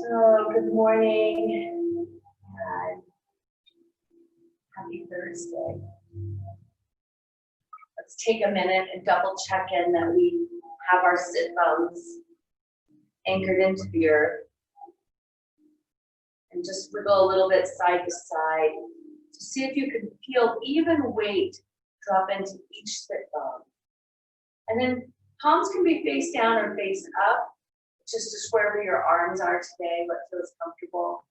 So, good morning and happy Thursday. Let's take a minute and double check in that we have our sit bones anchored into the earth. And just wiggle a little bit side to side to see if you can feel even weight drop into each sit bone. And then palms can be face down or face up, just wherever your arms are today, what feels comfortable.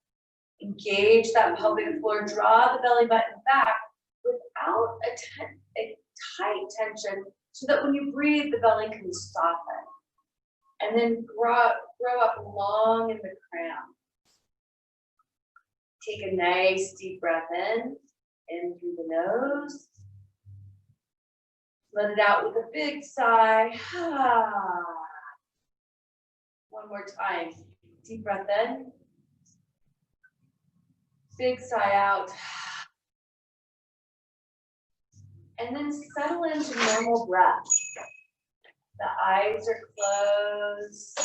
Engage that pelvic floor, draw the belly button back without a tight tension so that when you breathe, the belly can soften. And then grow up long in the crown. Take a nice deep breath in through the nose. Let it out with a big sigh. One more time. Deep breath in. Big sigh out. And then settle into normal breath. The eyes are closed.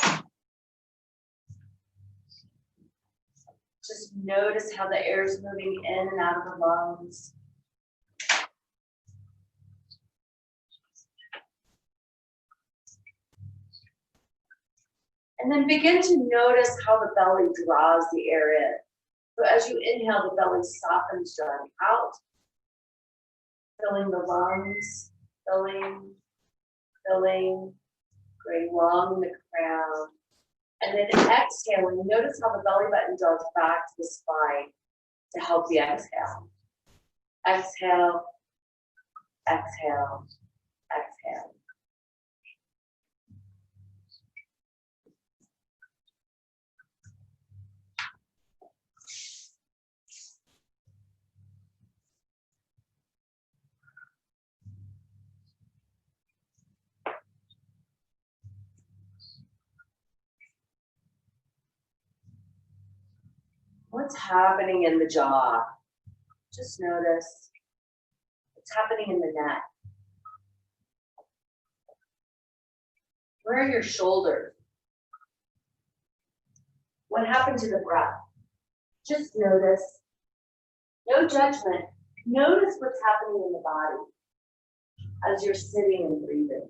Just notice how the air is moving in and out of the lungs. And then begin to notice how the belly draws the air in. So as you inhale, the belly softens, drawing out, filling the lungs, filling, going long in the crown. And then exhaling, notice how the belly button draws back to the spine to help the exhale. Exhale, exhale, exhale. What's happening in the jaw? Just notice what's happening in the neck. Where are your shoulders? What happened to the breath? Just notice. No judgment. Notice what's happening in the body as you're sitting and breathing.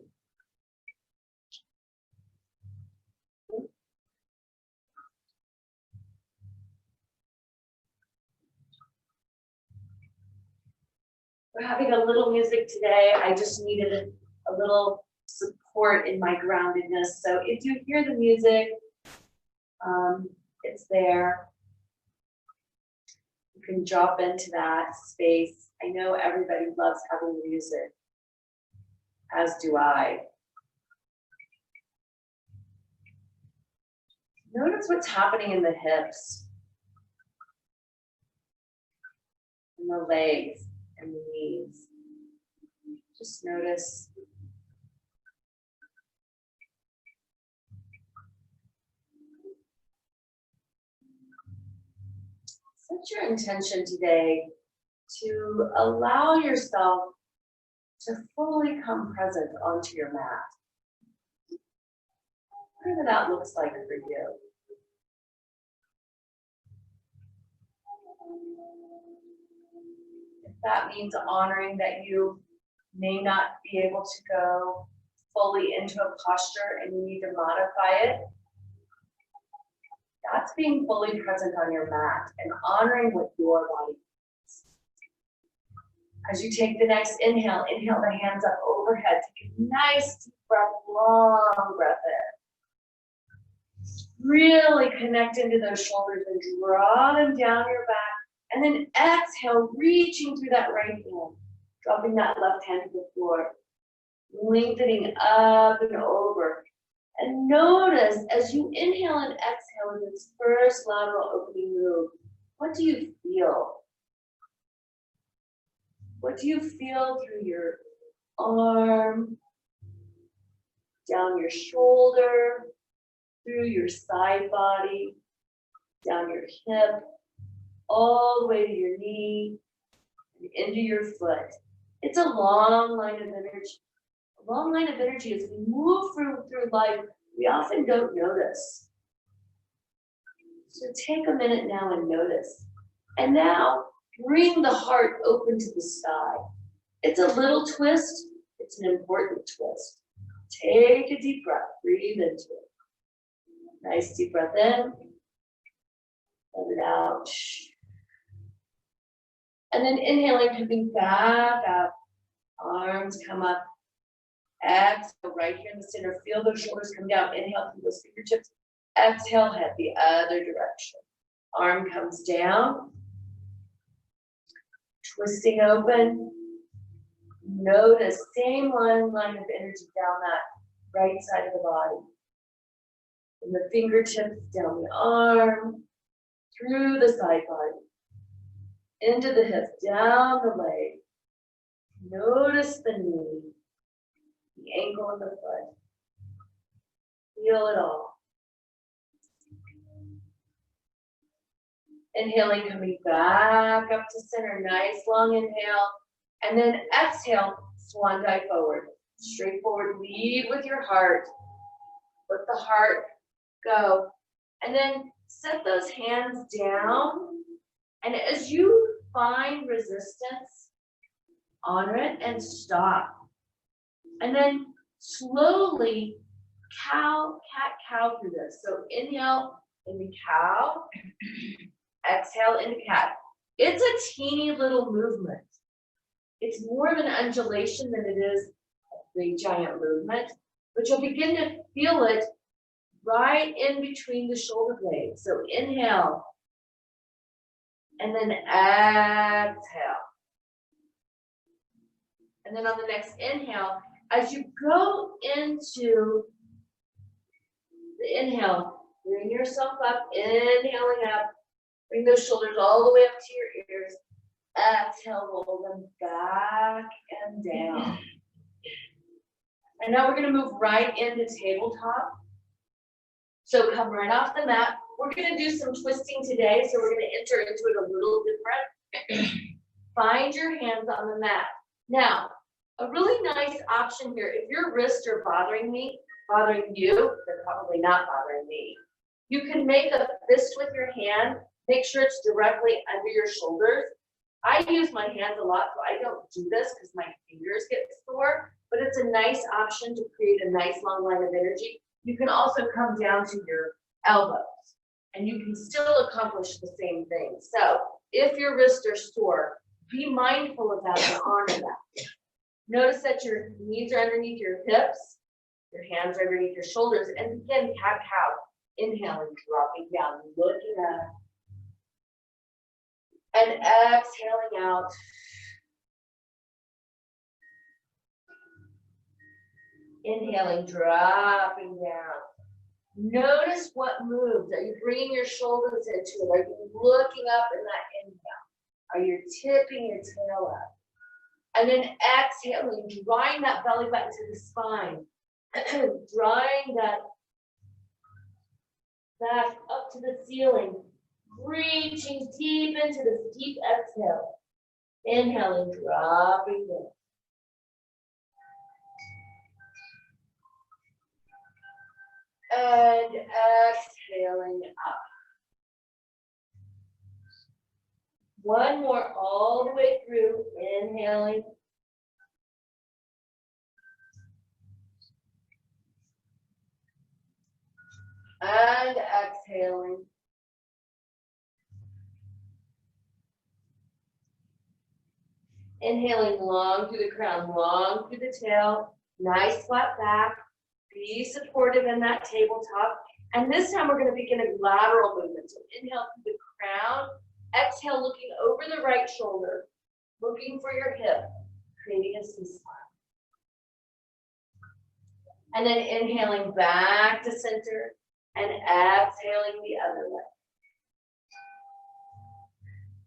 We're having a little music today. I just needed a little support in my groundedness. So if you hear the music, it's there. You can drop into that space. I know everybody loves having music, as do I. Notice what's happening in the hips, and the legs, and the knees. Just notice. Set your intention today to allow yourself to fully come present onto your mat. Whatever that looks like for you. If that means honoring that you may not be able to go fully into a posture and you need to modify it, that's being fully present on your mat and honoring what your body needs. As you take the next inhale, inhale the hands up overhead. Take a nice deep breath, long breath in. Really connect into those shoulders and draw them down your back. And then exhale, reaching through that right hand, dropping that left hand to the floor, lengthening up and over. And notice as you inhale and exhale in this first lateral opening move, what do you feel? What do you feel through your arm, down your shoulder, through your side body, down your hip, all the way to your knee, and into your foot. It's a long line of energy. A long line of energy as we move through life, we often don't notice. So take a minute now and notice. And now bring the heart open to the sky. It's a little twist. It's an important twist. Take a deep breath. Breathe into it. Nice deep breath in. Let it out. And then inhaling, coming back up. Arms come up. Exhale right here in the center. Feel those shoulders come down. Inhale through those fingertips. Exhale, head the other direction. Arm comes down. Twisting open. Notice same line of energy down that right side of the body. From the fingertips down the arm, through the side body, into the hips, down the leg. Notice the knee, the ankle and the foot. Feel it all. Inhaling, coming back up to center. Nice long inhale. And then exhale, swan dive forward. Straight forward, lead with your heart. Let the heart go. And then set those hands down. And as you find resistance, honor it and stop. And then slowly cow, cat, cow through this. So inhale into cow. Exhale into cat. It's a teeny little movement. It's more of an undulation than it is a big giant movement, but you'll begin to feel it right in between the shoulder blades. So inhale, and then exhale. And then on the next inhale, as you go into the inhale, bring yourself up, inhaling up, bring those shoulders all the way up to your ears. Exhale, roll them back and down. And now we're going to move right into tabletop. So come right off the mat. We're going to do some twisting today, so we're going to enter into it a little different. Find your hands on the mat. Now, a really nice option here, if your wrists are bothering you, they're probably not bothering me. You can make a fist with your hand. Make sure it's directly under your shoulders. I use my hands a lot, so I don't do this because my fingers get sore, but it's a nice option to create a nice long line of energy. You can also come down to your elbows, and you can still accomplish the same thing. So if your wrists are sore, be mindful of that and honor that. Notice that your knees are underneath your hips, your hands are underneath your shoulders, and again, cat-cow. Inhaling, dropping down, looking up. And exhaling out. Inhaling, dropping down. Notice what moves. Are you bringing your shoulders into it? Are you looking up in that inhale? Are you tipping your tail up? And then exhaling, drawing that belly button to the spine. Drawing that back up to the ceiling. Reaching deep into this deep exhale. Inhaling, dropping down. And exhaling up. One more all the way through. Inhaling. And exhaling. Inhaling long through the crown, long through the tail. Nice flat back. Be supportive in that tabletop. And this time we're going to begin a lateral movement. So inhale through the crown. Exhale, looking over the right shoulder. Looking for your hip. Creating a C-spine. And then inhaling back to center. And exhaling the other way.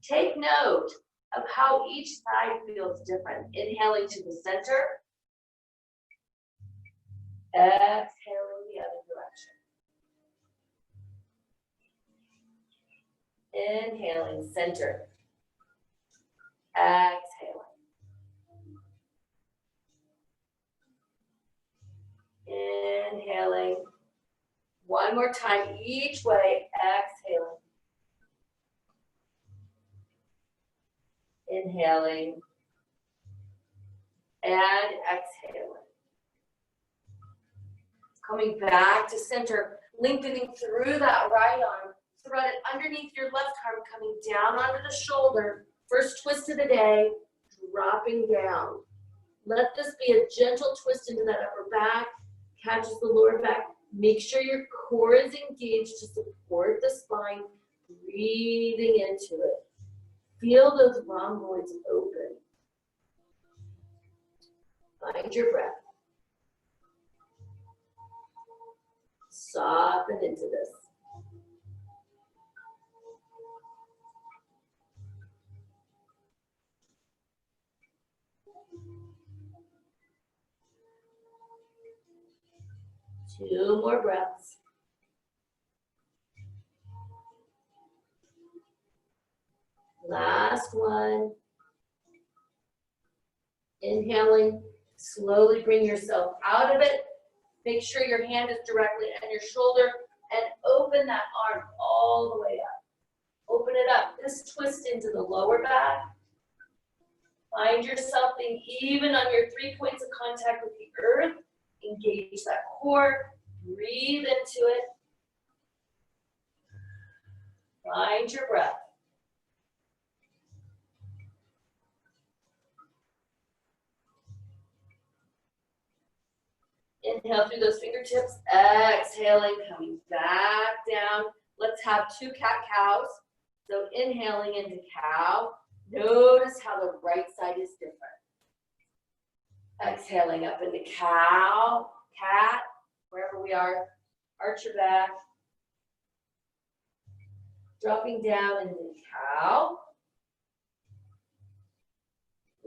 Take note of how each side feels different. Inhaling to the center. Exhaling the other direction. Inhaling, center. Exhaling. Inhaling. One more time each way. Exhaling. Inhaling and exhaling. Coming back to center, lengthening through that right arm. Thread it underneath your left arm, coming down onto the shoulder. First twist of the day, dropping down. Let this be a gentle twist into that upper back, catches the lower back. Make sure your core is engaged to support the spine, breathing into it. Feel those rhomboids open. Find your breath. Soften into this. Two more breaths. Last one. Inhaling, slowly bring yourself out of it. Make sure your hand is directly on your shoulder and open that arm all the way up. Open it up. This twist into the lower back. Find yourself being even on your 3 points of contact with the earth. Engage that core. Breathe into it. Find your breath. Inhale through those fingertips, exhaling, coming back down. Let's have 2 cat-cows. So inhaling into cow. Notice how the right side is different. Exhaling up into cow, cat, wherever we are. Arch your back. Dropping down into cow.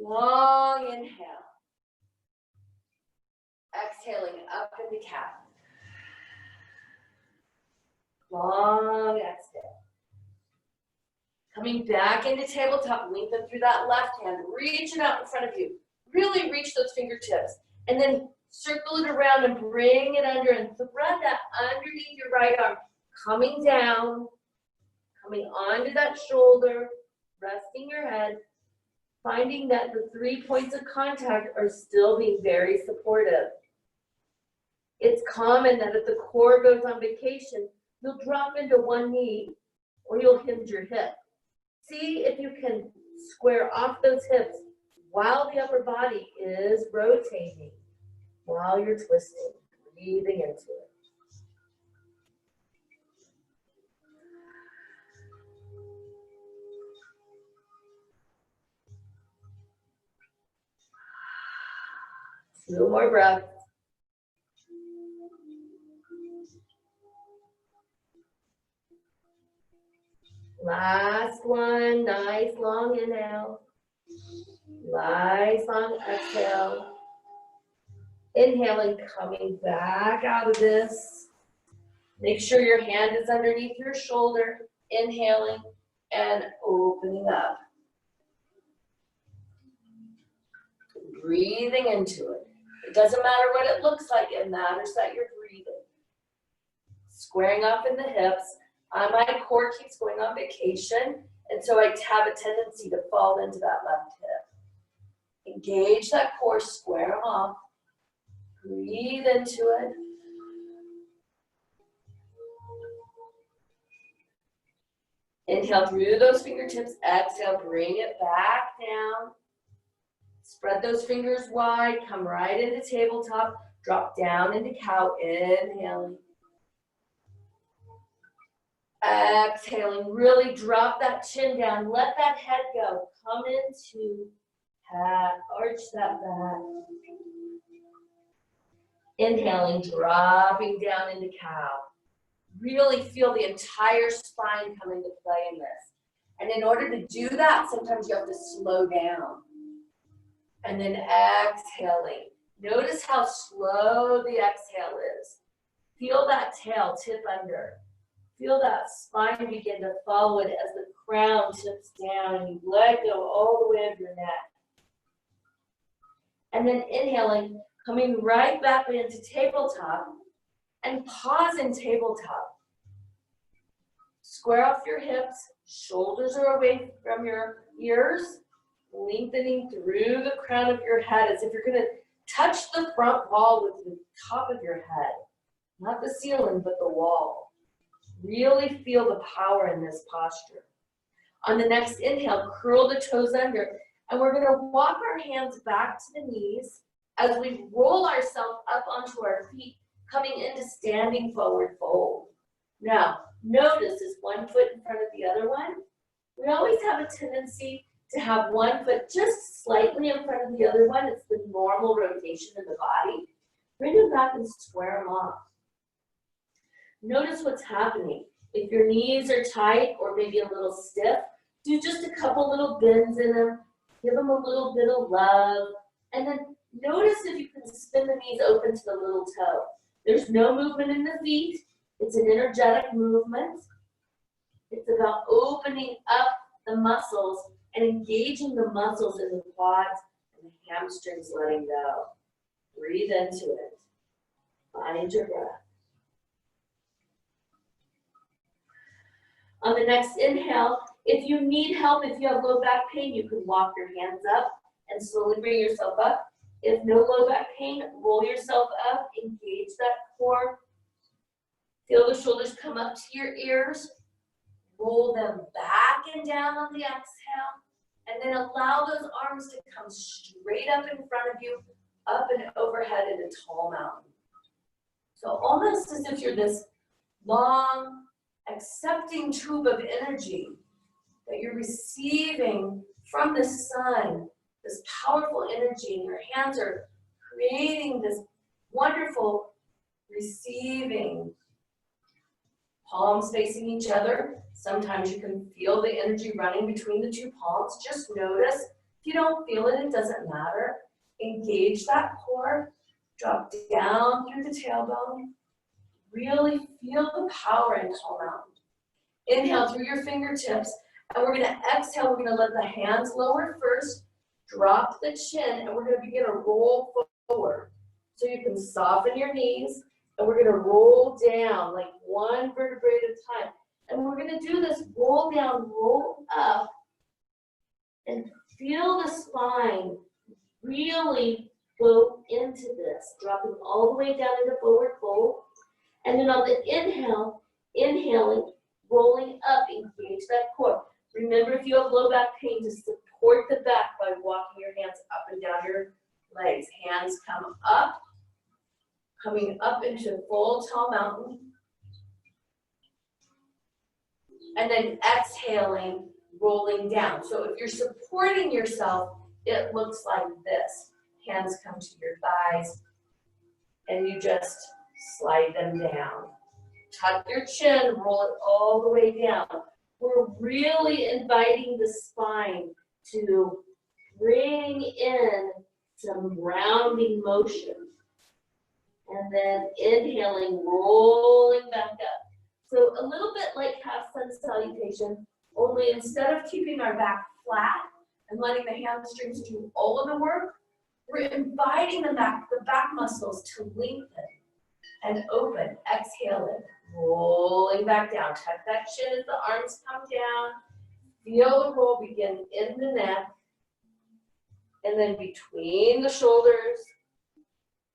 Long inhale. Exhaling up into cat. Long exhale. Coming back into tabletop, lengthen through that left hand, reach it out in front of you. Really reach those fingertips. And then circle it around and bring it under and thread that underneath your right arm. Coming down, coming onto that shoulder, resting your head, finding that the 3 points of contact are still being very supportive. It's common that if the core goes on vacation, you'll drop into one knee or you'll hinge your hip. See if you can square off those hips while the upper body is rotating, while you're twisting, breathing into it. Two more breaths. Last one, nice long inhale. Nice long exhale. Inhaling, coming back out of this. Make sure your hand is underneath your shoulder. Inhaling and opening up. Breathing into it. It doesn't matter what it looks like, it matters that you're breathing. Squaring off in the hips. My core keeps going on vacation, and so I have a tendency to fall into that left hip. Engage that core, square them off. Breathe into it. Inhale through those fingertips, exhale, bring it back down. Spread those fingers wide, come right into tabletop, drop down into cow, inhaling. Exhaling, really drop that chin down, let that head go. Come into cat, arch that back. Inhaling, dropping down into cow. Really feel the entire spine come into play in this. And in order to do that, sometimes you have to slow down. And then exhaling. Notice how slow the exhale is. Feel that tail tip under. Feel that spine begin to follow it as the crown tips down and you let go all the way of your neck. And then inhaling, coming right back into tabletop and pause in tabletop. Square off your hips, shoulders are away from your ears. lengthening through the crown of your head as if you're gonna touch the front wall with the top of your head. Not the ceiling, but the wall. Really feel the power in this posture. On the next inhale, curl the toes under, and we're gonna walk our hands back to the knees as we roll ourselves up onto our feet, coming into standing forward fold. Now, notice is one foot in front of the other one. We always have a tendency to have one foot just slightly in front of the other one. It's the normal rotation of the body. Bring them back and square them off. Notice what's happening. If your knees are tight or maybe a little stiff, do just a couple little bends in them. Give them a little bit of love. And then notice if you can spin the knees open to the little toe. There's no movement in the feet. It's an energetic movement. It's about opening up the muscles and engaging the muscles in the quads and the hamstrings letting go. Breathe into it. Find your breath. On the next inhale, if you need help, if you have low back pain, you can walk your hands up and slowly bring yourself up. If no low back pain, roll yourself up, engage that core. Feel the shoulders come up to your ears. Roll them back and down on the exhale. And then allow those arms to come straight up in front of you, up and overhead in a tall mountain. So almost as if you're this long, accepting tube of energy that you're receiving from the sun, this powerful energy, and your hands are creating this wonderful receiving. Palms facing each other. Sometimes you can feel the energy running between the two palms. Just notice. If you don't feel it, it doesn't matter. Engage that core. Drop down through the tailbone. Really feel the power in tall mountain. Inhale through your fingertips. And we're going to exhale. We're going to let the hands lower first. Drop the chin. And we're going to begin to roll forward. So you can soften your knees. And we're going to roll down like one vertebrae at a time. And we're going to do this roll down, roll up, and feel the spine really go into this, dropping all the way down into forward fold. And then on the inhale, inhaling, rolling up, engage that core. Remember, if you have low back pain, to support the back by walking your hands up and down your legs. Hands come up. Coming up into full tall mountain. And then exhaling, rolling down. So if you're supporting yourself, it looks like this. Hands come to your thighs, and you just slide them down. Tuck your chin, roll it all the way down. We're really inviting the spine to bring in some rounding motion. And then inhaling, rolling back up. So a little bit like half sun salutation, only instead of keeping our back flat and letting the hamstrings do all of the work, we're inviting the back muscles to lengthen and open. Exhaling, rolling back down. Tuck that chin as the arms come down. Feel the roll begin in the neck. And then between the shoulders,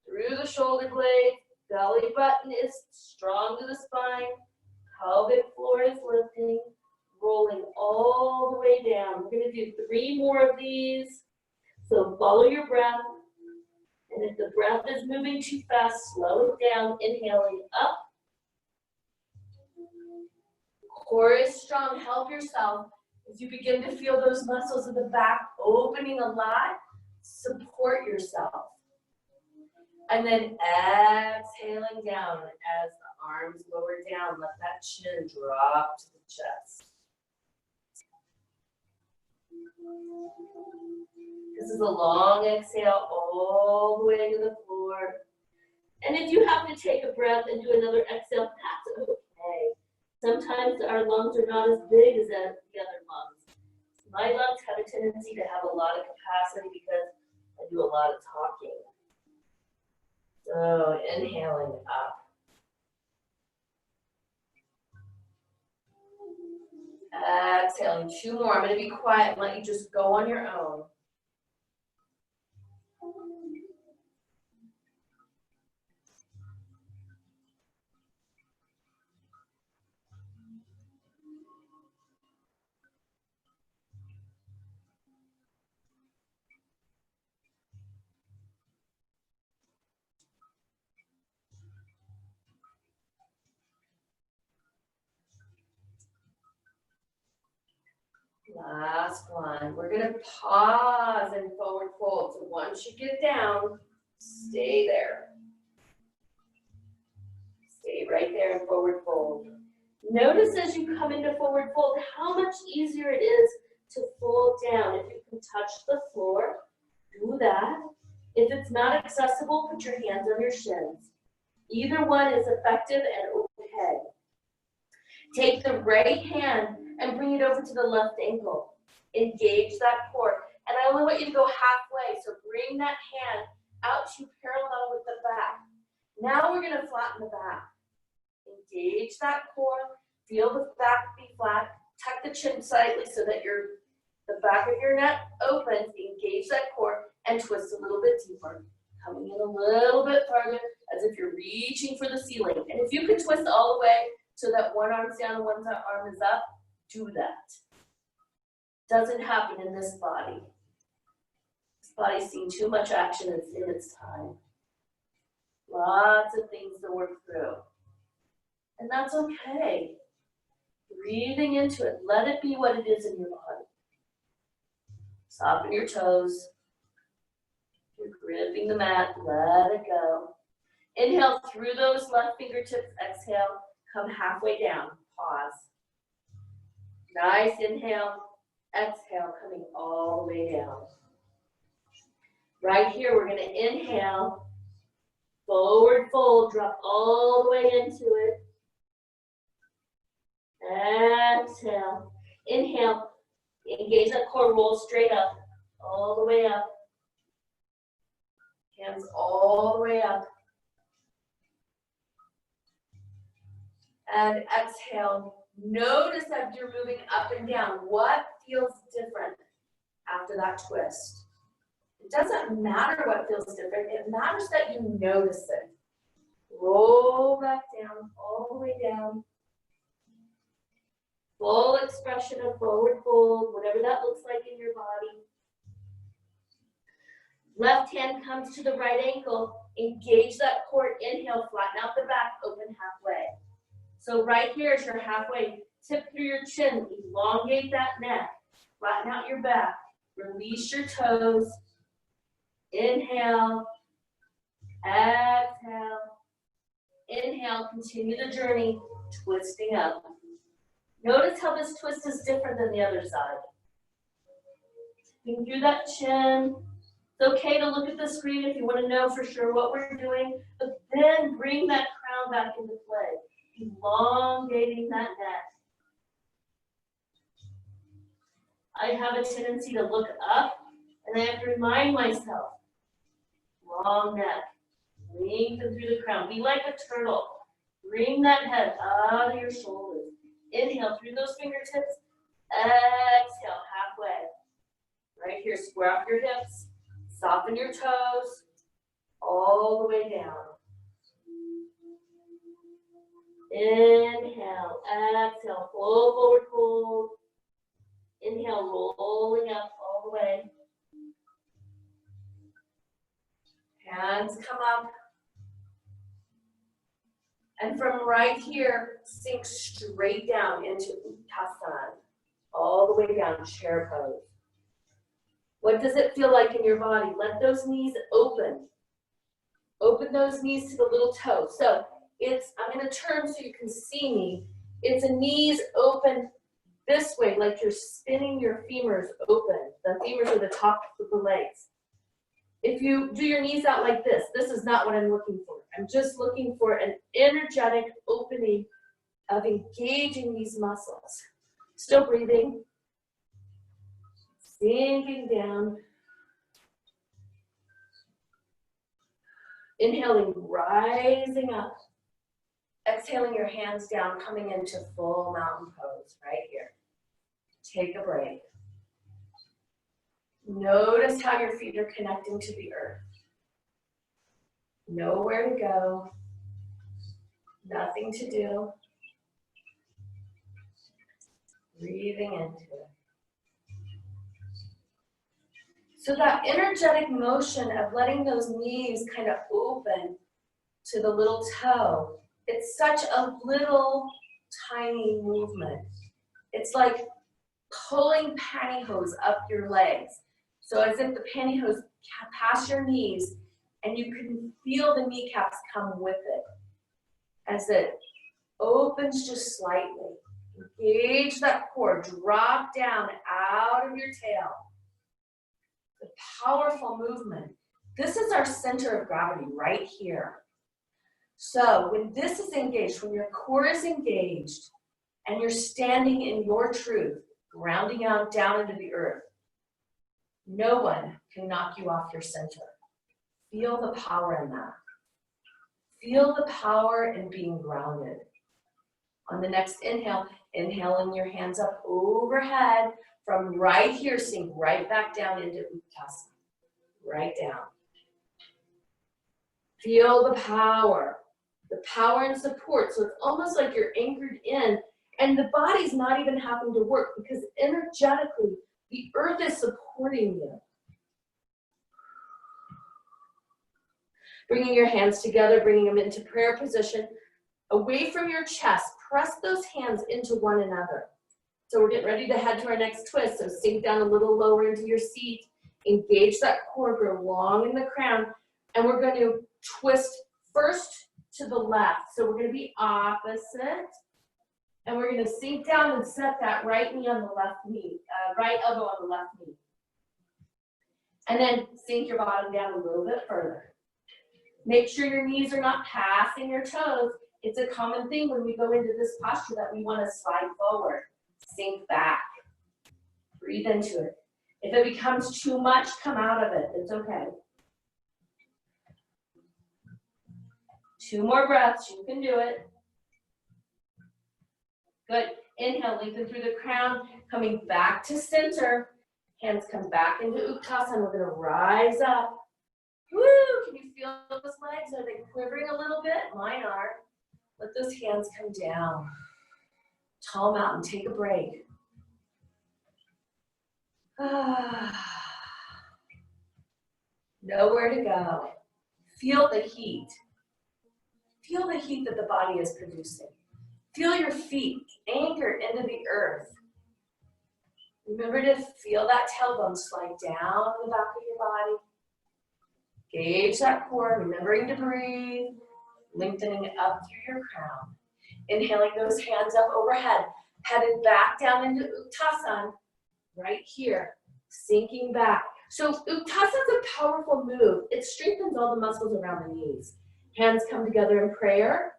through the shoulder blade, belly button is strong to the spine, pelvic floor is lifting, rolling all the way down. We're going to do 3 more of these. So follow your breath. And if the breath is moving too fast, slow it down, inhaling up. Core is strong, help yourself. As you begin to feel those muscles of the back opening a lot, support yourself. And then exhaling down as the arms lower down. Let that chin drop to the chest. This is a long exhale all the way to the floor. And if you have to take a breath and do another exhale, that's okay. Sometimes our lungs are not as big as the other lungs. My lungs have a tendency to have a lot of capacity because I do a lot of talking. So inhaling up. Exhaling 2 more. I'm going to be quiet and let you just go on your own. Last one. We're going to pause and forward fold. So once you get down, stay there. Stay right there and forward fold. Notice as you come into forward fold how much easier it is to fold down. If you can touch the floor, do that. If it's not accessible, put your hands on your shins. Either one is effective and okay. Take the right hand and bring it over to the left ankle. Engage that core. And I only want you to go halfway, so bring that hand out to parallel with the back. Now we're going to flatten the back. Engage that core. Feel the back be flat. Tuck the chin slightly so that the back of your neck opens. Engage that core and twist a little bit deeper. Coming in a little bit farther as if you're reaching for the ceiling. And if you can twist all the way so that one arm's down and one arm is up, do that. Doesn't happen in this body. This body's seen too much action in its time. Lots of things to work through. And that's okay. Breathing into it. Let it be what it is in your body. Soften your toes. You're gripping the mat. Let it go. Inhale through those left fingertips. Exhale. Come halfway down. Pause. Nice inhale. Exhale. Coming all the way down. Right here, we're going to inhale. Forward fold. Drop all the way into it. Exhale. Inhale. Engage that core. Roll straight up. All the way up. Hands all the way up. And exhale. Notice that you're moving up and down. What feels different after that twist? It doesn't matter what feels different. It matters that you notice it. Roll back down, all the way down. Full expression of forward fold, whatever that looks like in your body. Left hand comes to the right ankle. Engage that core. Inhale, flatten out the back, open halfway. So right here is your halfway. Tip through your chin, elongate that neck. Flatten out your back. Release your toes. Inhale. Exhale. Inhale, continue the journey, twisting up. Notice how this twist is different than the other side. Tipping through that chin. It's okay to look at the screen if you want to know for sure what we're doing, but then bring that crown back into play, elongating that neck. I have a tendency to look up, and I have to remind myself, long neck, lengthen through the crown. Be like a turtle. Bring that head out of your shoulders. Inhale through those fingertips. Exhale, halfway. Right here, square up your hips. Soften your toes. All the way down. Inhale, exhale, full forward fold. Inhale, rolling up all the way. Hands come up. And from right here, sink straight down into Uttanasana. All the way down, chair pose. What does it feel like in your body? Let those knees open. Open those knees to the little toe. So I'm going to turn so you can see me. It's a knees open this way, like you're spinning your femurs open. The femurs are the top of the legs. If you do your knees out like this is not what I'm looking for. I'm just looking for an energetic opening of engaging these muscles. Still breathing. Sinking down. Inhaling, rising up. Exhaling your hands down, coming into full mountain pose right here. Take a break. Notice how your feet are connecting to the earth. Nowhere to go. Nothing to do. Breathing into it. So that energetic motion of letting those knees kind of open to the little toe, it's such a little tiny movement. It's like pulling pantyhose up your legs. So as if the pantyhose pass your knees and you can feel the kneecaps come with it. As it opens just slightly. Engage that core, drop down out of your tail. The powerful movement. This is our center of gravity right here. So when this is engaged, when your core is engaged and you're standing in your truth, grounding out down into the earth, no one can knock you off your center. Feel the power in that. Feel the power in being grounded. On the next inhale, inhaling your hands up overhead from right here, sink right back down into Uttanasana. Right down. Feel the power and support. So it's almost like you're anchored in and the body's not even having to work because energetically the earth is supporting you. Bringing your hands together, bringing them into prayer position, away from your chest. Press those hands into one another. So we're getting ready to head to our next twist. So sink down a little lower into your seat. Engage that core, grow long in the crown. And we're going to twist first to the left. So we're going to be opposite. And we're going to sink down and set that right knee on the left knee, right elbow on the left knee. And then sink your bottom down a little bit further. Make sure your knees are not passing your toes. It's a common thing when we go into this posture that we want to slide forward. Sink back. Breathe into it. If it becomes too much, come out of it. It's okay. 2 more breaths. You can do it. Good. Inhale, lengthen through the crown. Coming back to center. Hands come back into Uttanasana. We're going to rise up. Woo! Can you feel those legs? Are they quivering a little bit? Mine are. Let those hands come down. Tall mountain, take a break. Nowhere to go. Feel the heat. Feel the heat that the body is producing. Feel your feet anchored into the earth. Remember to feel that tailbone slide down the back of your body. Gauge that core, remembering to breathe, lengthening up through your crown. Inhaling those hands up overhead, headed back down into Uttanasana, right here, sinking back. So Uttanasana is a powerful move. It strengthens all the muscles around the knees. Hands come together in prayer.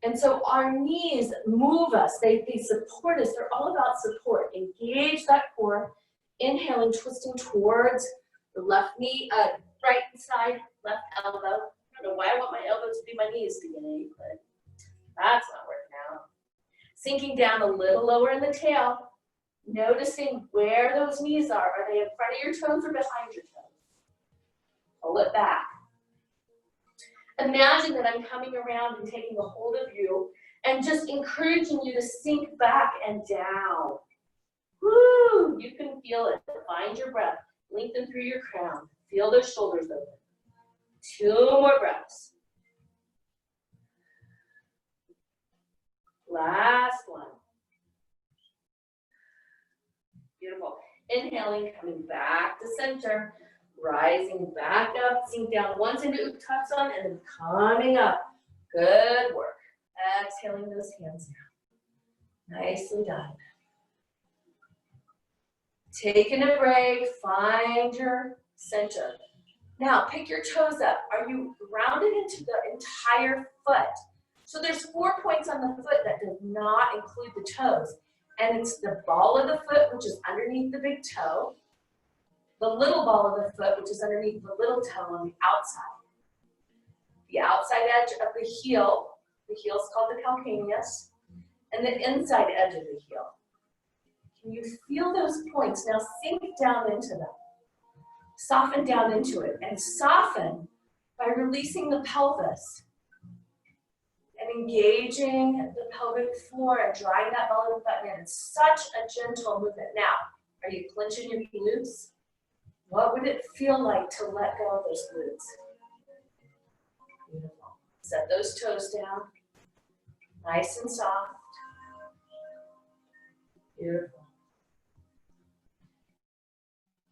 And so our knees move us, they support us, they're all about support. Engage that core, inhaling, twisting towards the left knee, right side, left elbow. I don't know why I want my elbow to be my knees today, but that's not working out. Sinking down a little lower in the tail, noticing where those knees are. Are they in front of your toes or behind your toes? Pull it back. Imagine that I'm coming around and taking a hold of you and just encouraging you to sink back and down. Woo! You can feel it. Find your breath. Lengthen through your crown. Feel those shoulders open. 2 more breaths. Last one. Beautiful. Inhaling, coming back to center. Rising back up, sink down once into Uttanasana, and then coming up. Good work. Exhaling those hands down. Nicely done. Taking a break, find your center. Now, pick your toes up. Are you grounded into the entire foot? So there's 4 points on the foot that does not include the toes. And it's the ball of the foot, which is underneath the big toe. The little ball of the foot, which is underneath the little toe on the outside. The outside edge of the heel is called the calcaneus, and the inside edge of the heel. Can you feel those points? Now sink down into them. Soften down into it, and soften by releasing the pelvis and engaging the pelvic floor and drawing that belly button in. It's such a gentle movement. Now, are you clenching your glutes? What would it feel like to let go of those glutes? Beautiful. Set those toes down. Nice and soft. Beautiful.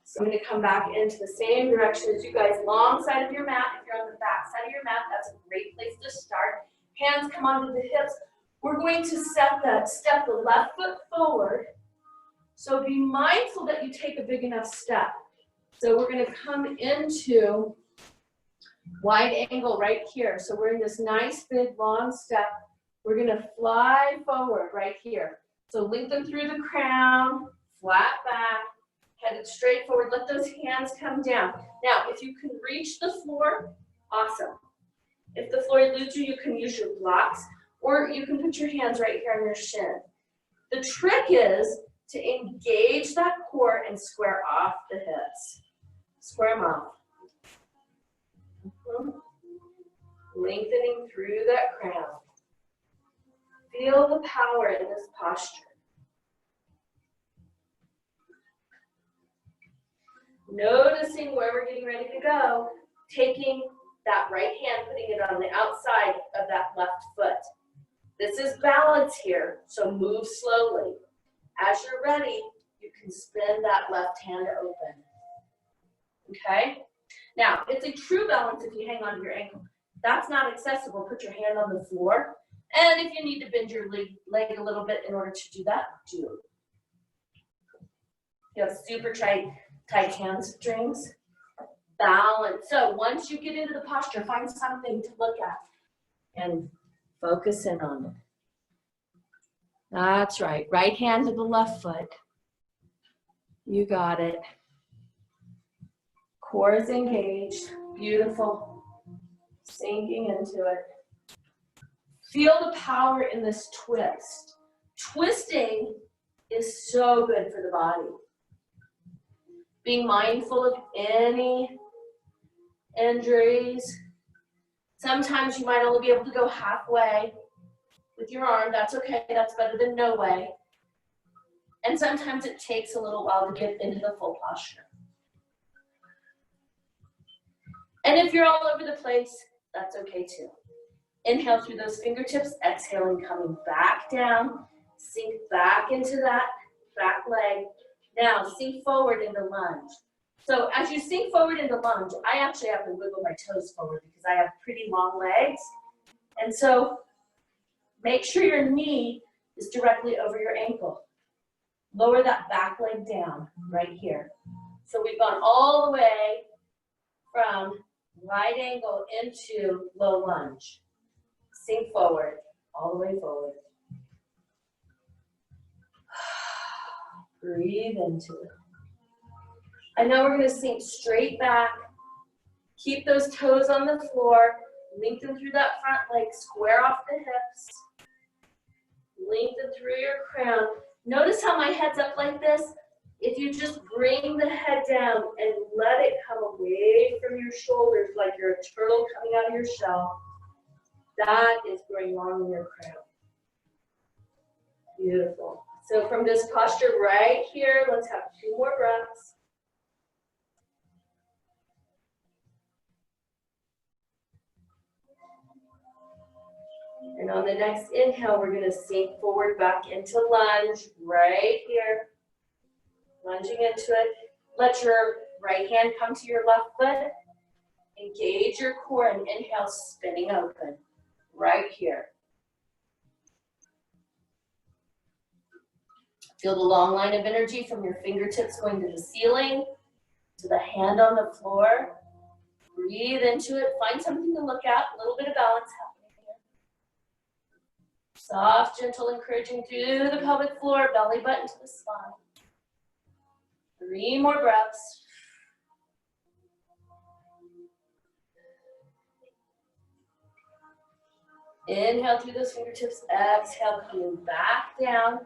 So I'm going to come back into the same direction as you guys. Long side of your mat. If you're on the back side of your mat, that's a great place to start. Hands come onto the hips. We're going to step the left foot forward. So be mindful that you take a big enough step. So we're going to come into wide angle right here. So we're in this nice big long step. We're going to fly forward right here. So lengthen through the crown, flat back, headed straight forward. Let those hands come down. Now, if you can reach the floor, awesome. If the floor eludes you, you can use your blocks, or you can put your hands right here on your shin. The trick is to engage that core and square off the hips. Square them off. Lengthening through that crown. Feel the power in this posture. Noticing where we're getting ready to go, taking that right hand, putting it on the outside of that left foot. This is balance here, so move slowly. As you're ready, you can spin that left hand open. Okay? Now, it's a true balance if you hang on to your ankle. That's not accessible. Put your hand on the floor. And if you need to bend your leg a little bit in order to do that, do. You have super tight hamstrings. Balance. So once you get into the posture, find something to look at and focus in on it. That's right. Right hand to the left foot. You got it. Core is engaged. Beautiful. Sinking into it. Feel the power in this twist. Twisting is so good for the body. Being mindful of any injuries. Sometimes you might only be able to go halfway with your arm. That's okay. That's better than no way. And sometimes it takes a little while to get into the full posture. And if you're all over the place, that's okay too. Inhale through those fingertips, exhaling, coming back down. Sink back into that back leg. Now sink forward into lunge. So as you sink forward into lunge, I actually have to wiggle my toes forward because I have pretty long legs. And so make sure your knee is directly over your ankle. Lower that back leg down right here. So we've gone all the way from wide angle into low lunge. Sink forward, all the way forward. Breathe into it. I know we're going to sink straight back. Keep those toes on the floor. Lengthen through that front leg. Square off the hips. Lengthen through your crown. Notice how my head's up like this? If you just bring the head down and let it come away from your shoulders like you're a turtle coming out of your shell, that is growing long in your crown. Beautiful. So from this posture right here, let's have 2 more breaths. And on the next inhale, we're going to sink forward back into lunge right here. Lunging into it. Let your right hand come to your left foot. Engage your core and inhale, spinning open right here. Feel the long line of energy from your fingertips going to the ceiling, to the hand on the floor. Breathe into it. Find something to look at. A little bit of balance happening here. Soft, gentle, encouraging through the pelvic floor, belly button to the spine. 3 more breaths. Inhale through those fingertips. Exhale, coming back down.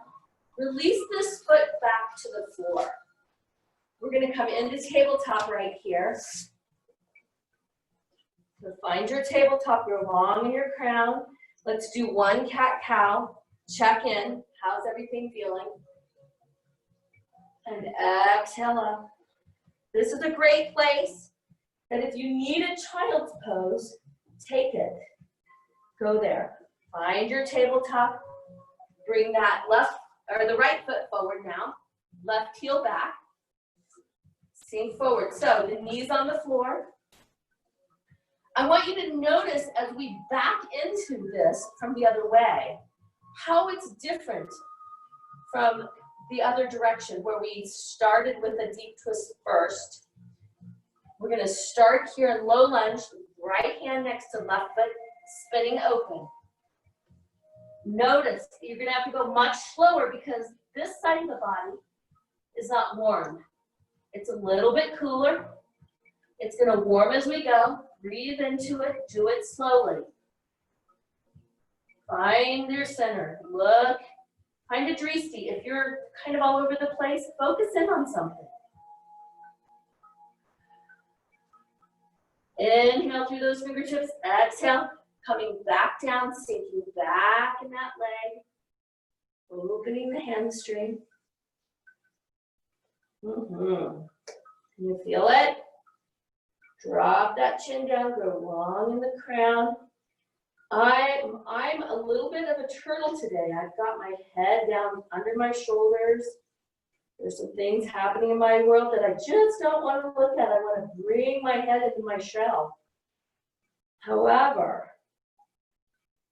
Release this foot back to the floor. We're gonna come into tabletop right here. So find your tabletop, go long in your crown. Let's do one cat-cow. Check in. How's everything feeling? And exhale up. This is a great place that if you need a child's pose, take it. Go there. Find your tabletop. Bring that left or the right foot forward now. Left heel back. Sink forward. So the knees on the floor. I want you to notice as we back into this from the other way, how it's different from the other direction where we started with a deep twist first. We're going to start here in low lunge, right hand next to left foot, spinning open. Notice you're going to have to go much slower because this side of the body is not warm. It's a little bit cooler. It's going to warm as we go. Breathe into it. Do it slowly. Find your center. Look. Find a drishti. If you're kind of all over the place, focus in on something. Inhale through those fingertips. Exhale. Coming back down, sinking back in that leg. Opening the hamstring. Can you feel it? Drop that chin down, go long in the crown. I'm a little bit of a turtle today. I've got my head down under my shoulders. There's some things happening in my world that I just don't want to look at. I want to bring my head into my shell. However,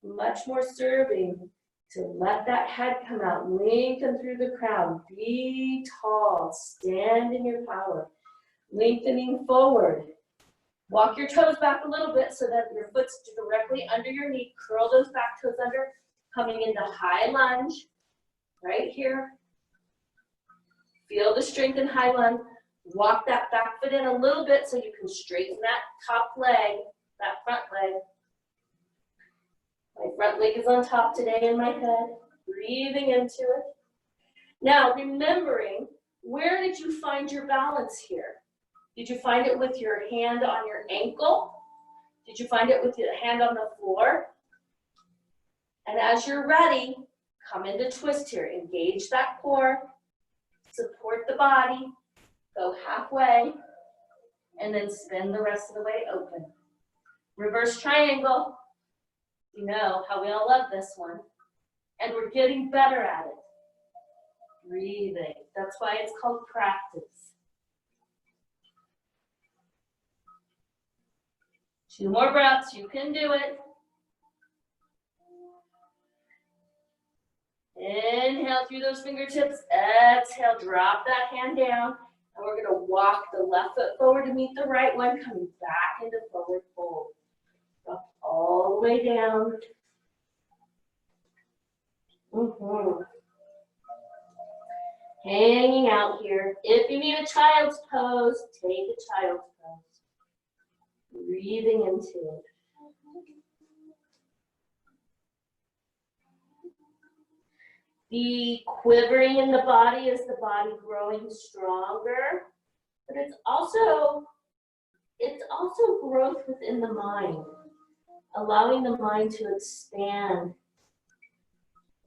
much more serving to let that head come out, lengthen through the crown, be tall, stand in your power, lengthening forward. Walk your toes back a little bit so that your foot's directly under your knee. Curl those back toes under, coming into high lunge, right here. Feel the strength in high lunge. Walk that back foot in a little bit so you can straighten that top leg, that front leg. My front leg is on top today in my head. Breathing into it. Now, remembering, where did you find your balance here? Did you find it with your hand on your ankle? Did you find it with your hand on the floor? And as you're ready, come into twist here. Engage that core, support the body, go halfway, and then spin the rest of the way open. Reverse triangle. You know how we all love this one. And we're getting better at it. Breathing. That's why it's called practice. 2 more breaths, you can do it. Inhale through those fingertips, exhale, drop that hand down, and we're gonna walk the left foot forward to meet the right one, coming back into forward fold. Drop all the way down. Hanging out here. If you need a child's pose, take a child's pose. Breathing into it. The quivering in the body is the body growing stronger, but it's also growth within the mind, allowing the mind to expand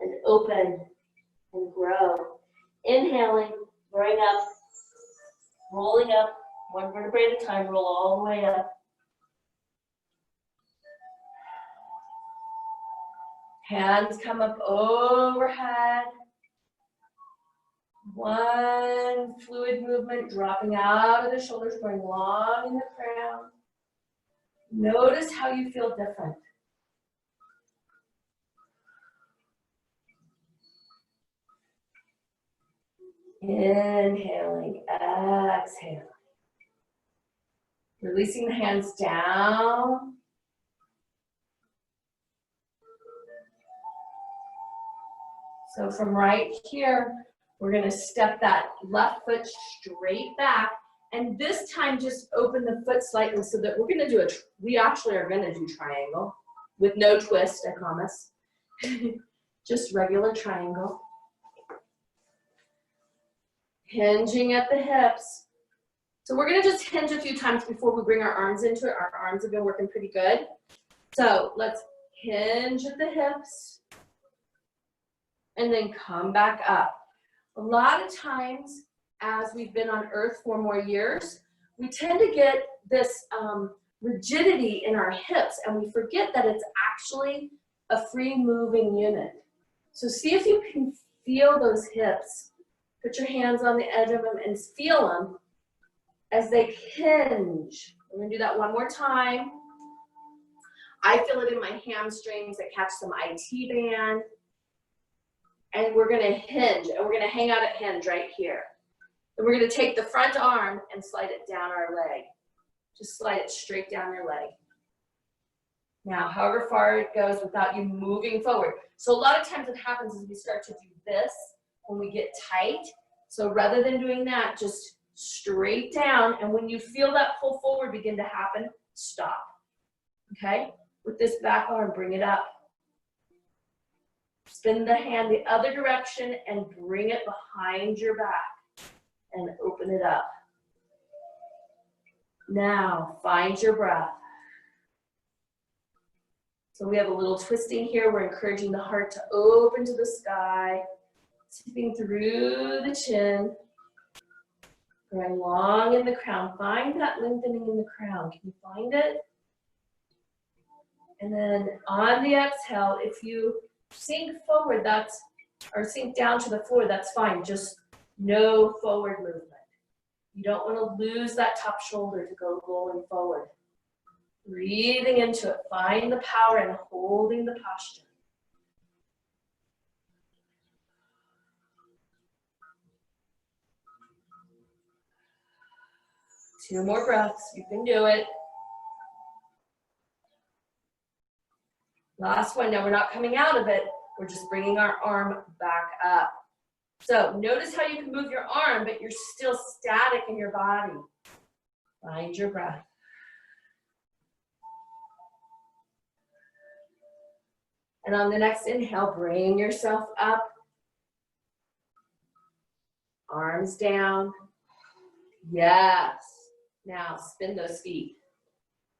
and open and grow. Inhaling, bring up, rolling up, 1 vertebrae at a time, roll all the way up. Hands come up overhead. 1 fluid movement dropping out of the shoulders, going long in the crown. Notice how you feel different. Inhaling, exhaling. Releasing the hands down. So from right here, we're gonna step that left foot straight back, and this time just open the foot slightly so that we're gonna do we actually are gonna do triangle with no twist, I promise. Just regular triangle. hinging at the hips. So we're gonna just hinge a few times before we bring our arms into it. Our arms have been working pretty good. So let's hinge at the hips and then come back up. A lot of times, as we've been on earth for more years, we tend to get this rigidity in our hips, and we forget that it's actually a free moving unit. So see if you can feel those hips. Put your hands on the edge of them and feel them as they hinge. We're gonna do that one more time. I feel it in my hamstrings. I catch some IT band. And we're gonna hinge, and we're gonna hang out at hinge right here. And we're gonna take the front arm and slide it down our leg. Just slide it straight down your leg. Now, however far it goes without you moving forward. So a lot of times what happens is we start to do this when we get tight. So rather than doing that, just straight down. And when you feel that pull forward begin to happen, stop. Okay? With this back arm, bring it up. Spin the hand the other direction and bring it behind your back and open it up. Now, find your breath. So we have a little twisting here. We're encouraging the heart to open to the sky, tipping through the chin, going long in the crown. Find that lengthening in the crown. Can you find it? And then on the exhale, if you sink forward, or sink down to the floor, that's fine. Just no forward movement. You don't want to lose that top shoulder to go going forward. Breathing into it. Find the power in holding the posture. Two more breaths. You can do it. Last one. Now we're not coming out of it. We're just bringing our arm back up. So notice how you can move your arm, but you're still static in your body. Find your breath. And on the next inhale, bring yourself up. Arms down. Yes. Now spin those feet.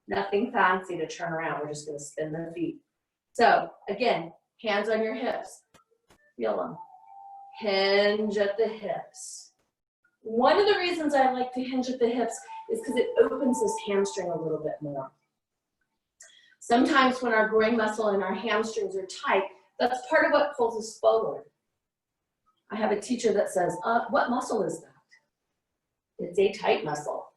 Nothing fancy to turn around. We're just going to spin the feet. So again, hands on your hips. Feel them. Hinge at the hips. One of the reasons I like to hinge at the hips is because it opens this hamstring a little bit more. Sometimes when our groin muscle and our hamstrings are tight, that's part of what pulls us forward. I have a teacher that says, what muscle is that? It's a tight muscle.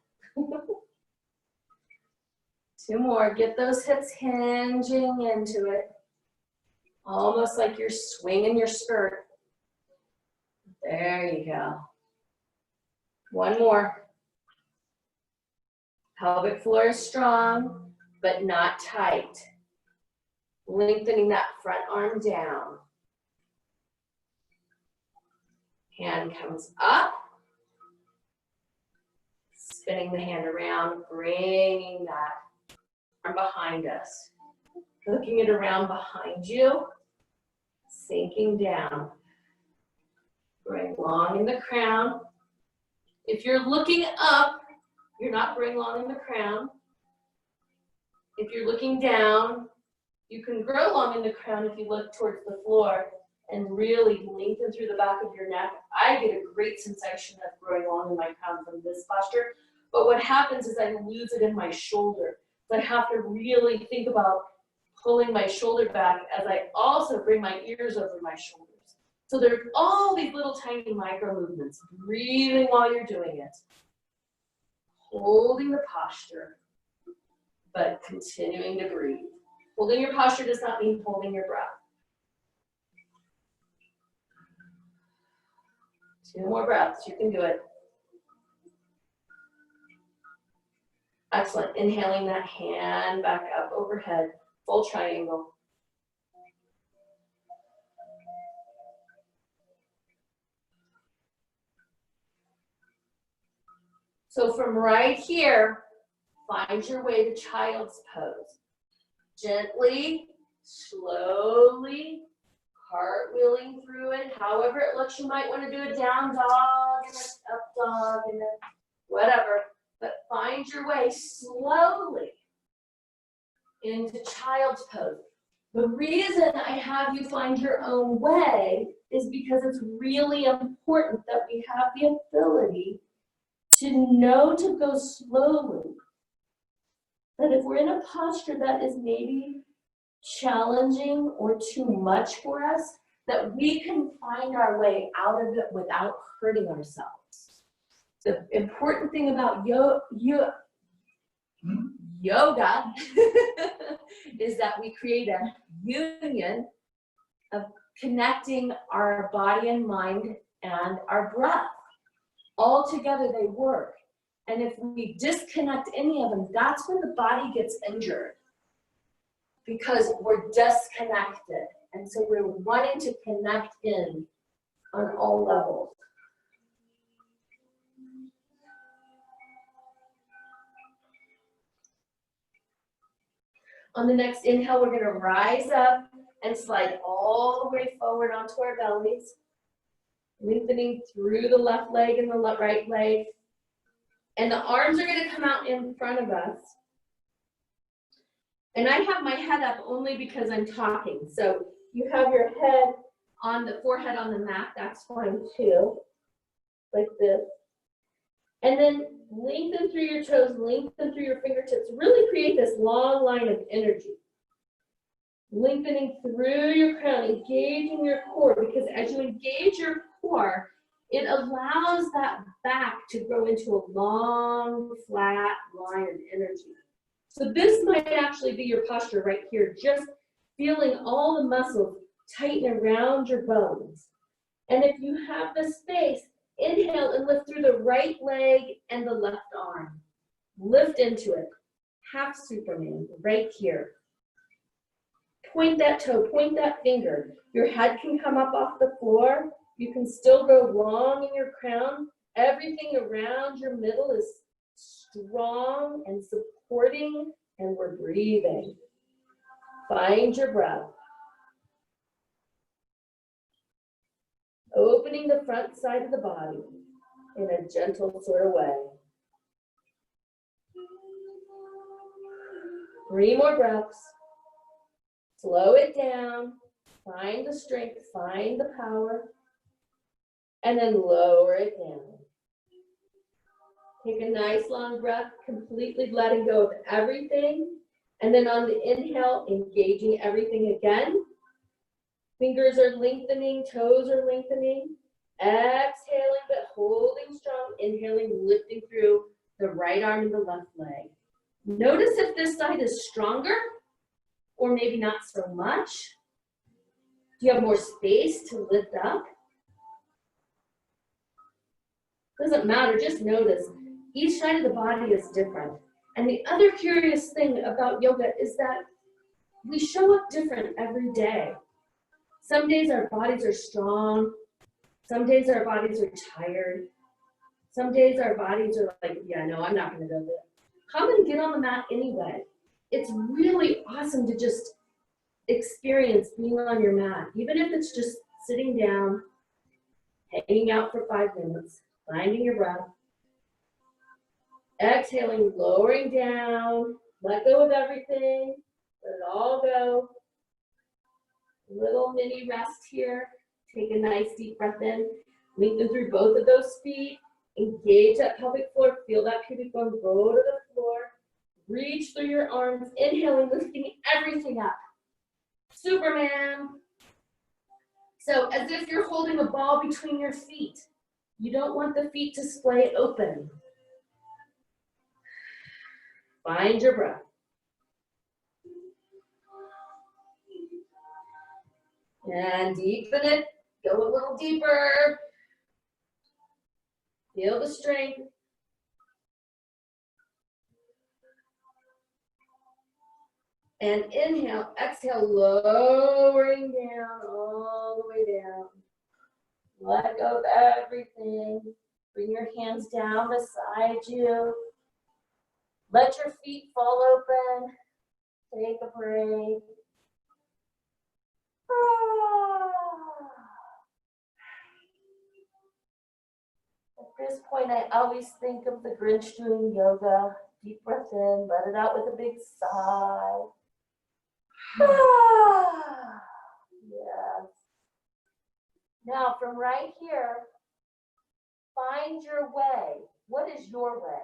Two more. Get those hips hinging into it. Almost like you're swinging your skirt. There you go. One more. Pelvic floor is strong, but not tight. Lengthening that front arm down. Hand comes up. Spinning the hand around, bringing that arm behind us. Hooking it around behind you. Sinking down. Bring long in the crown. If you're looking up, you're not bring long in the crown. If you're looking down, you can grow long in the crown if you look towards the floor and really lengthen through the back of your neck. I get a great sensation of growing long in my crown from this posture, but what happens is I lose it in my shoulder. So I have to really think about pulling my shoulder back as I also bring my ears over my shoulders. So there are all these little tiny micro movements, breathing while you're doing it, holding the posture, but continuing to breathe. Holding your posture does not mean holding your breath. Two more breaths, you can do it. Excellent, inhaling that hand back up overhead, full triangle. So from right here, find your way to child's pose. Gently, slowly, cartwheeling through it. However it looks, you might want to do a down dog and a up dog and a whatever, but find your way slowly into child's pose. The reason I have you find your own way is because it's really important that we have the ability to know to go slowly. That if we're in a posture that is maybe challenging or too much for us, that we can find our way out of it without hurting ourselves. The important thing about yoga is that we create a union of connecting our body and mind and our breath. All together they work. And if we disconnect any of them, that's when the body gets injured. Because we're disconnected. And so we're wanting to connect in on all levels. On the next inhale, we're going to rise up and slide all the way forward onto our bellies, lengthening through the left leg and the right leg. And the arms are going to come out in front of us. And I have my head up only because I'm talking. So you have your head on the forehead on the mat, that's fine too, like this. And then lengthen through your toes, lengthen through your fingertips. Really create this long line of energy. Lengthening through your crown, engaging your core, because as you engage your core, it allows that back to grow into a long, flat line of energy. So this might actually be your posture right here, just feeling all the muscles tighten around your bones. And if you have the space, inhale and lift through the right leg and the left arm. Lift into it. Half Superman, right here. Point that toe, point that finger. Your head can come up off the floor. You can still go long in your crown. Everything around your middle is strong and supporting, and we're breathing. Find your breath. Opening the front side of the body in a gentle sort of way. 3 more breaths. Slow it down. Find the strength, find the power, and then lower it down. Take a nice long breath, completely letting go of everything. And then on the inhale, engaging everything again. Fingers are lengthening, toes are lengthening. Exhaling, but holding strong. Inhaling, lifting through the right arm and the left leg. Notice if this side is stronger or maybe not so much. Do you have more space to lift up? Doesn't matter, just notice. Each side of the body is different. And the other curious thing about yoga is that we show up different every day. Some days our bodies are strong. Some days our bodies are tired. Some days our bodies are like, yeah, no, I'm not going to go there. Come and get on the mat anyway. It's really awesome to just experience being on your mat, even if it's just sitting down, hanging out for 5 minutes, finding your breath. Exhaling, lowering down, let go of everything, let it all go. Little mini rest here. Take a nice deep breath in. Lengthen through both of those feet. Engage that pelvic floor. Feel that pubic bone go to the floor. Reach through your arms. Inhaling, lifting everything up. Superman. So as if you're holding a ball between your feet. You don't want the feet to splay open. Find your breath. And deepen it. Go a little deeper. Feel the strength. And inhale, exhale, lowering down, all the way down. Let go of everything. Bring your hands down beside you. Let your feet fall open. Take a break. At this point, I always think of the Grinch doing yoga. Deep breath in, let it out with a big sigh. Ah, yes. Now, from right here, find your way. What is your way?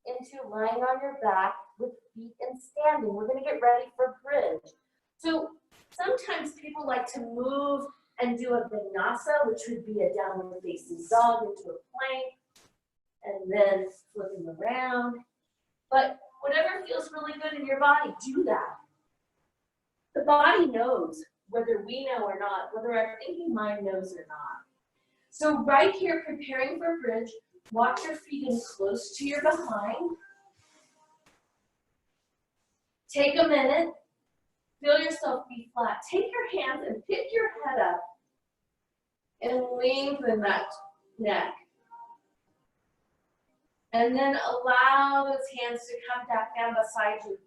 Into lying on your back with feet and standing. We're going to get ready for bridge. So sometimes people like to move and do a vinyasa, which would be a downward facing dog into a plank, and then flipping around. But whatever feels really good in your body, do that. The body knows, whether we know or not, whether our thinking mind knows or not. So right here, preparing for bridge, walk your feet in close to your behind. Take a minute. Feel yourself be flat. Take your hands and pick your head up and lengthen that neck. And then allow those hands to come back down beside you.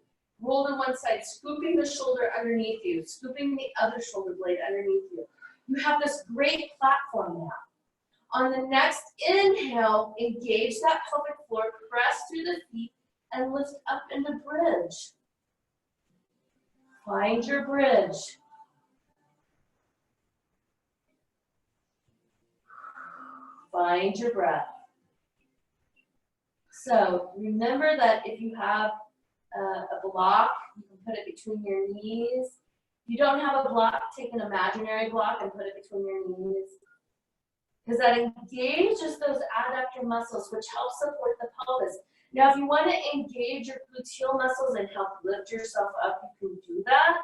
Roll to one side, scooping the shoulder underneath you, scooping the other shoulder blade underneath you. You have this great platform now. On the next inhale, engage that pelvic floor, press through the feet, and lift up into bridge. Find your bridge. Find your breath. So remember that if you have a block, you can put it between your knees. If you don't have a block, take an imaginary block and put it between your knees. Because that engages those adductor muscles, which help support the pelvis. Now, if you want to engage your gluteal muscles and help lift yourself up, you can do that.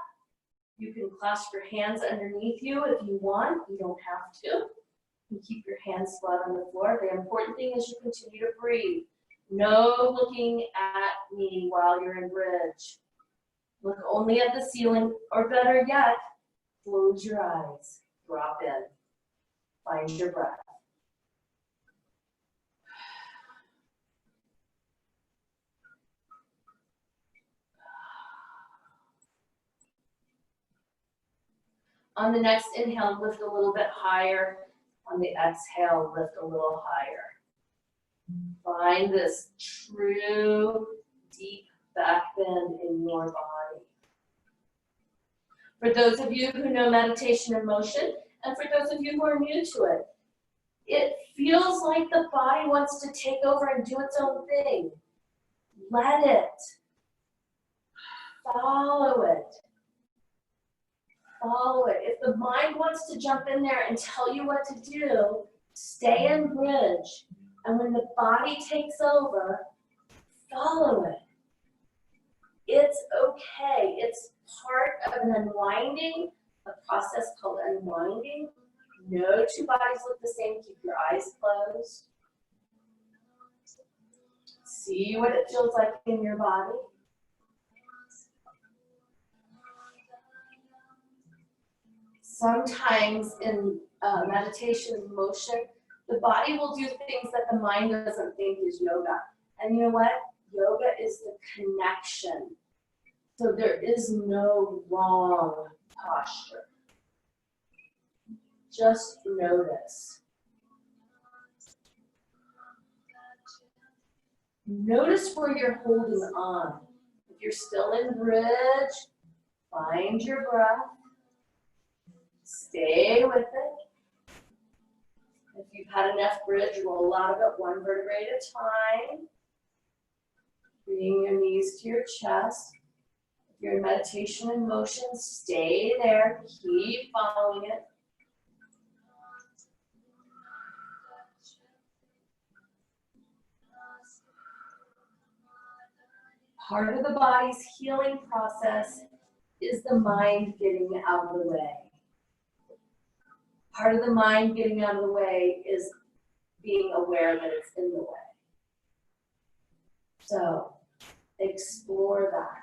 You can clasp your hands underneath you if you want. You don't have to. You keep your hands flat on the floor. The important thing is you continue to breathe. No looking at me while you're in bridge. Look only at the ceiling, or better yet, close your eyes. Drop in. Find your breath. On the next inhale, lift a little bit higher. On the exhale, lift a little higher. Find this true, deep back bend in your body. For those of you who know meditation in motion, and for those of you who are new to it, it feels like the body wants to take over and do its own thing. Let it. Follow it. Follow it. If the mind wants to jump in there and tell you what to do, stay in bridge. And when the body takes over, follow it. It's okay. It's part of an unwinding, a process called unwinding. No two bodies look the same. Keep your eyes closed. See what it feels like in your body. Sometimes in meditation and motion, the body will do things that the mind doesn't think is yoga. And you know what? Yoga is the connection. So there is no wrong posture. Just notice. Notice where you're holding on. If you're still in bridge, find your breath. Stay with it. If you've had enough bridge, roll out of it one vertebrae at a time. Bring your knees to your chest. If you're in meditation and motion, stay there. Keep following it. Part of the body's healing process is the mind getting out of the way. Part of the mind getting out of the way is being aware that it's in the way. So, explore that.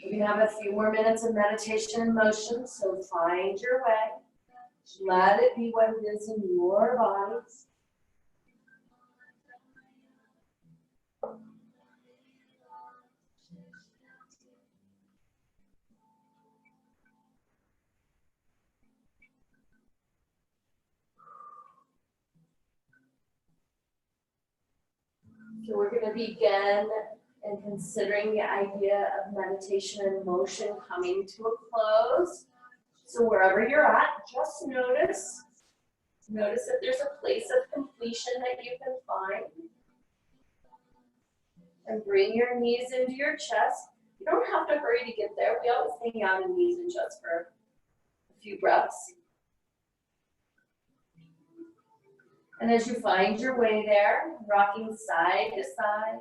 We're going to have a few more minutes of meditation and motion, so find your way. Let it be what it is in your body. So we're going to begin and considering the idea of meditation and motion coming to a close. So wherever you're at, just notice that there's a place of completion that you can find. And bring your knees into your chest. You don't have to hurry to get there. We always hang out in knees and chest for a few breaths. And as you find your way there, rocking side to side,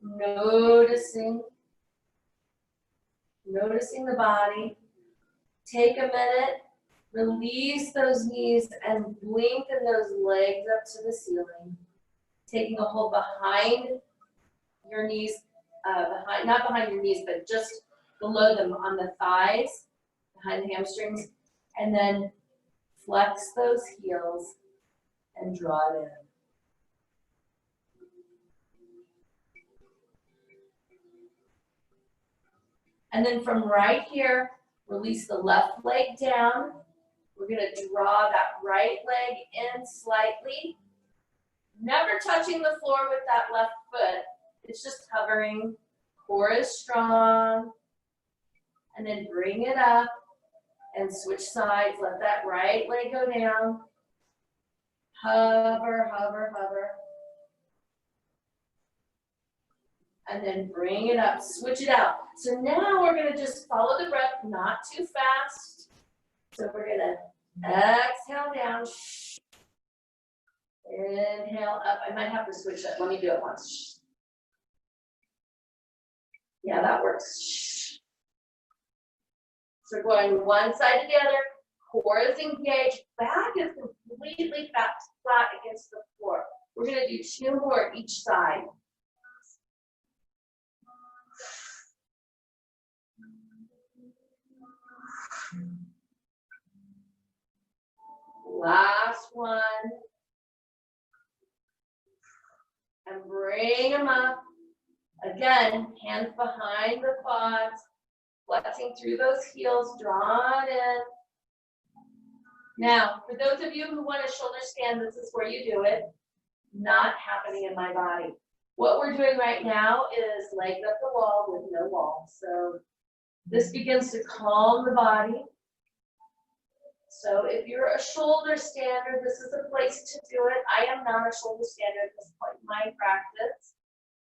noticing the body. Take a minute, release those knees and lengthen those legs up to the ceiling. Taking a hold behind your knees, not behind your knees, but just below them on the thighs, behind the hamstrings, and then flex those heels and draw it in. And then from right here, release the left leg down. We're going to draw that right leg in slightly. Never touching the floor with that left foot. It's just hovering. Core is strong. And then bring it up and switch sides. Let that right leg go down. Hover, hover, hover. And then bring it up. Switch it out. So now we're going to just follow the breath, not too fast. So we're going to exhale down. Inhale up. I might have to switch that. Let me do it once. Yeah, that works. So going one side to the other. Core is engaged. Back is completely flat against the floor. We're going to do 2 more each side. Last one. And bring them up. Again, hands behind the quads, flexing through those heels, drawn in. Now, for those of you who want a shoulder stand, this is where you do it. Not happening in my body. What we're doing right now is legs up the wall with no wall. So this begins to calm the body. So if you're a shoulder stander, this is a place to do it. I am not a shoulder stander at this point in my practice.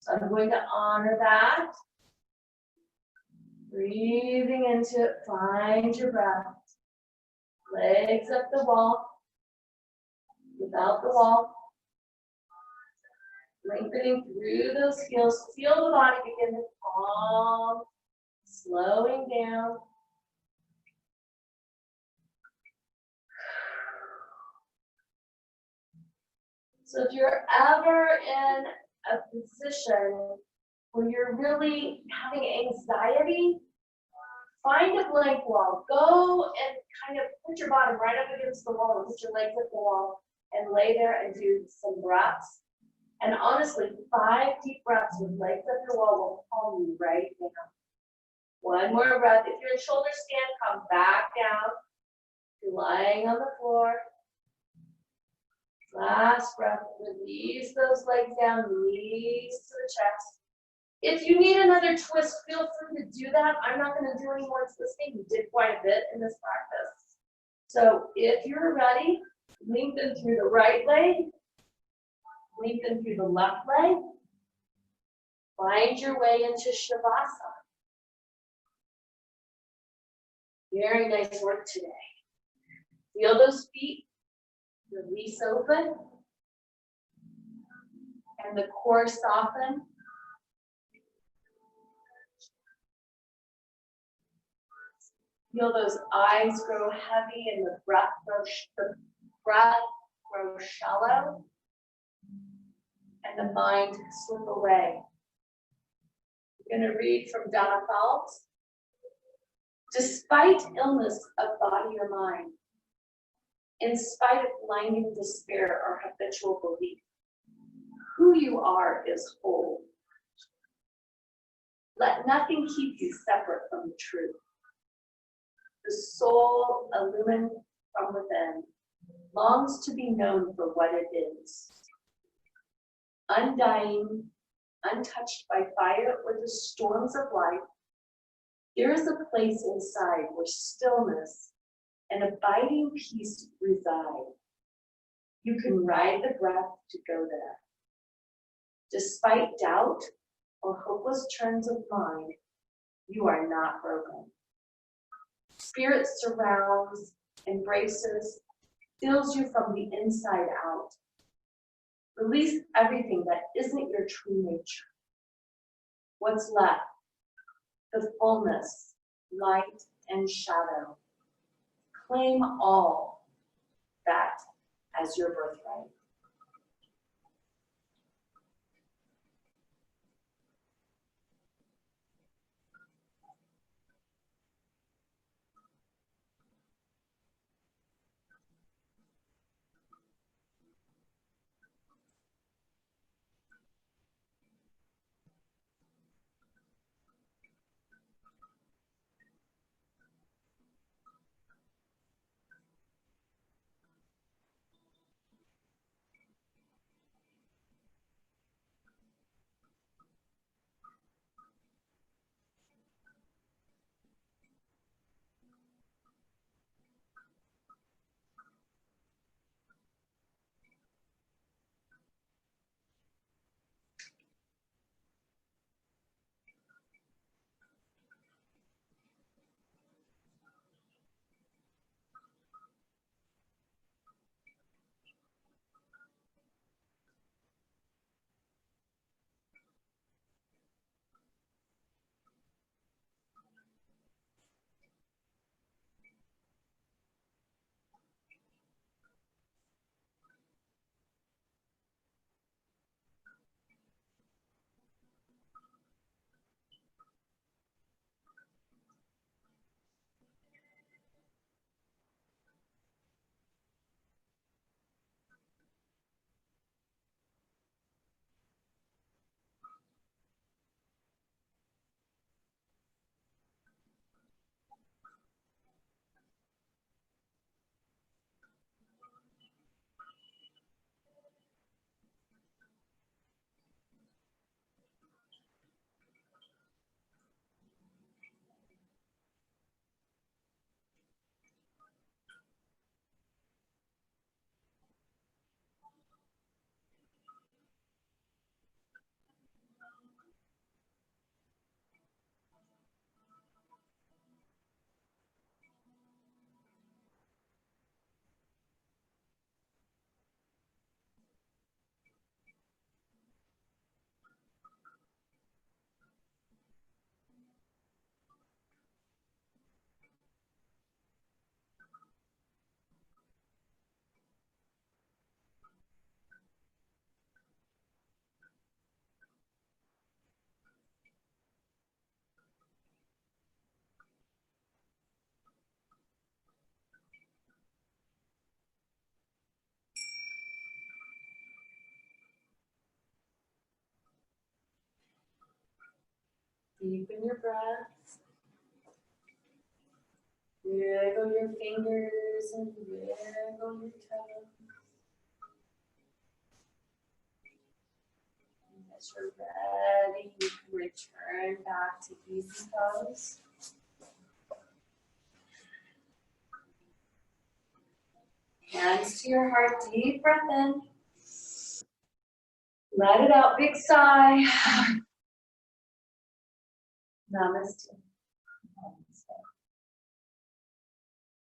So I'm going to honor that. Breathing into it, find your breath. Legs up the wall, without the wall. Lengthening through those heels. Feel the body begin to calm, slowing down. So if you're ever in a position where you're really having anxiety, find a blank wall. Go and kind of put your bottom right up against the wall, put your legs at the wall, and lay there and do some breaths. And honestly, 5 deep breaths with legs at the wall will calm you right down. One more breath. If you're in shoulder stand, come back down. You're lying on the floor. Last breath, release those legs down, knees to the chest. If you need another twist, feel free to do that. I'm not going to do any more twisting. We did quite a bit in this practice. So if you're ready, lengthen through the right leg, lengthen through the left leg. Find your way into Shavasana. Very nice work today. Feel those feet. Release open, and the core soften. Feel those eyes grow heavy and the breath grow shallow, and the mind slip away. I'm going to read from Danna Faulds. Despite illness of body or mind, in spite of blinding despair or habitual belief, who you are is whole. Let nothing keep you separate from the truth. The soul, illumined from within, longs to be known for what it is. undying, untouched by fire or the storms of life, there is a place inside where stillness and abiding peace reside. You can ride the breath to go there. Despite doubt or hopeless turns of mind, you are not broken. Spirit surrounds, embraces, fills you from the inside out. Release everything that isn't your true nature. What's left? The fullness, light, and shadow. Claim all that as your birthright. Deepen your breath. Wiggle your fingers and wiggle your toes. And as you're ready, you can return back to easy pose. Hands to your heart, deep breath in. Let it out, big sigh. Namaste.